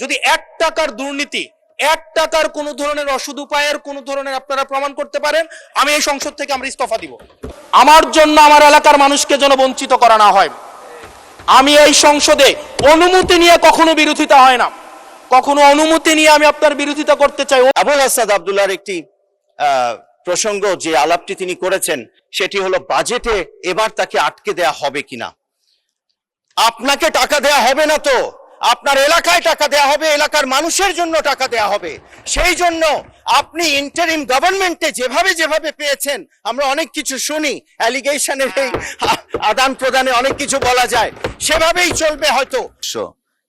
যদি 1 টাকার দুর্নীতি, 1 টাকার কোন ধরনের অসৎ উপায়ের কোন ধরনের আপনারা প্রমাণ করতে পারেন, আমি এই সংসদ থেকে আমরা ইস্তফা দিব। আমার জন্য আমার এলাকার মানুষকে যেন বঞ্চিত করা না হয়। আমি এই সংসদে অনুমতি নিয়ে কখনো বিরোধিতা হয় না, কখনো অনুমতি নিয়ে আমি আপনার বিরোধিতা করতে চাই। আবুল হাসান আব্দুল্লাহর একটি প্রসঙ্গ যে আলাপটি তিনি করেছেন সেটি হলো বাজেটে এবার তাকে আটকে দেয়া হবে কিনা। আপনাকে টাকা দেয়া হবে না, তো আপনার এলাকায় টাকা দেয়া হবে, এলাকার মানুষের জন্য টাকা দেয়া হবে। সেই জন্য আপনি ইন্টারিম গভর্নমেন্টে যেভাবে যেভাবে পেয়েছেন, আমরা অনেক কিছু শুনি, অ্যালিগেশনের এই আদান প্রদানে অনেক কিছু বলা যায়, সেভাবেই চলবে হয়তো।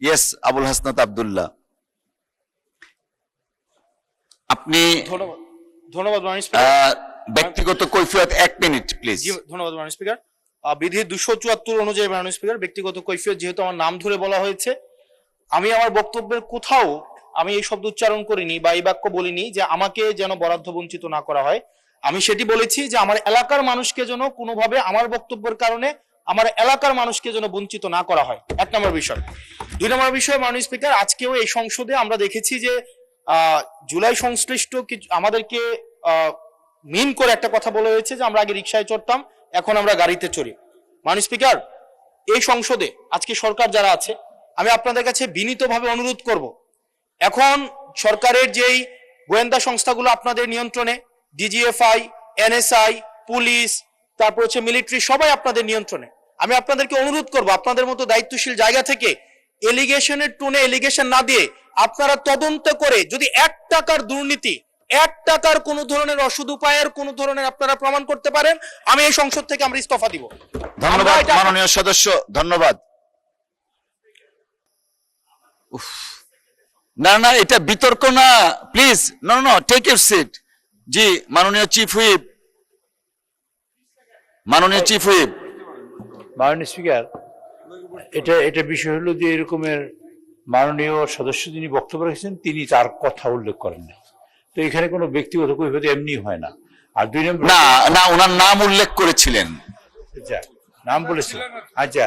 ইয়েস, আবুল হাসনাত আব্দুল্লাহ, আপনি ধন্যবাদ মাননীয় স্পিকার। ব্যক্তিগত কৈফিয়ত 1 মিনিট প্লিজ। ধন্যবাদ মাননীয় স্পিকার। বিধি 274 অনুযায়ী মাননীয় স্পিকার, ব্যক্তিগত কৈফিয়ত যেহেতু আমার নাম ধরে বলা হয়েছে, আমি আমার বক্তব্যের কোথাও আমি এই শব্দ উচ্চারণ করিনি বা এই বাক্য বলিনি যে আমাকে যেন বরাদ্দ বঞ্চিত না করা হয়। আমি সেটি বলেছি যে আমার এলাকার মানুষকে যেন কোনোভাবে আমার বক্তব্যের কারণে আমার এলাকার মানুষকে যেন বঞ্চিত না করা হয়, 1 নম্বর বিষয়। 2 নম্বর বিষয় মাননীয় স্পিকার, আজকেও এই সংসদে আমরা দেখেছি যে জুলাই সংশ্লিষ্ট কিছু আমাদেরকে মিন করে একটা কথা বলা হয়েছে যে আমরা আগে রিকশায় চড়তাম, এখন আমরা গাড়িতে চড়ি। মাননীয় স্পিকার, এই সংসদে আজকে সরকার যারা আছে, আমি আপনাদের কাছে বিনীতভাবে অনুরোধ করব, এখন সরকারের যেই গোয়েন্দা সংস্থাগুলো আপনাদের নিয়ন্ত্রণে, ডিজিএফআই, এনএসআই, পুলিশ, তারপর হচ্ছে মিলিটারি, সবাই আপনাদের নিয়ন্ত্রণে। আমি আপনাদেরকে অনুরোধ করব, আপনাদের মতো দায়িত্বশীল জায়গা থেকে এলিগেশনের টোনে এলিগেশন না দিয়ে আপনারা তদন্ত করে যদি 1 টাকার দুর্নীতি, 1 টাকার কোন ধরনের অসৎ উপায়ের কোন ধরনের আপনারা প্রমাণ করতে পারেন, আমি এই সংসদ থেকে আমরা ইস্তফা দিব। ধন্যবাদ মাননীয় সদস্য, ধন্যবাদ। না না, এটা বিতর্ক না, please. No no, take your seat. জি, মাননীয় চিফ হুইপ, মাননীয় চিফ হুইপ। মাননীয় স্পিকার, এটা বিষয় হলো যে এরকমের মাননীয় সদস্য যিনি বক্তব্য রেখেছেন তিনি তার কথা উল্লেখ করেন না, তো এখানে কোনো ব্যক্তিগত কৈফিয়ত এমনি হয় না। আর 2 নম্বর, না না, ওনার নাম উল্লেখ করেছিলেন। আচ্ছা, নাম বলেছিলেন, আচ্ছা।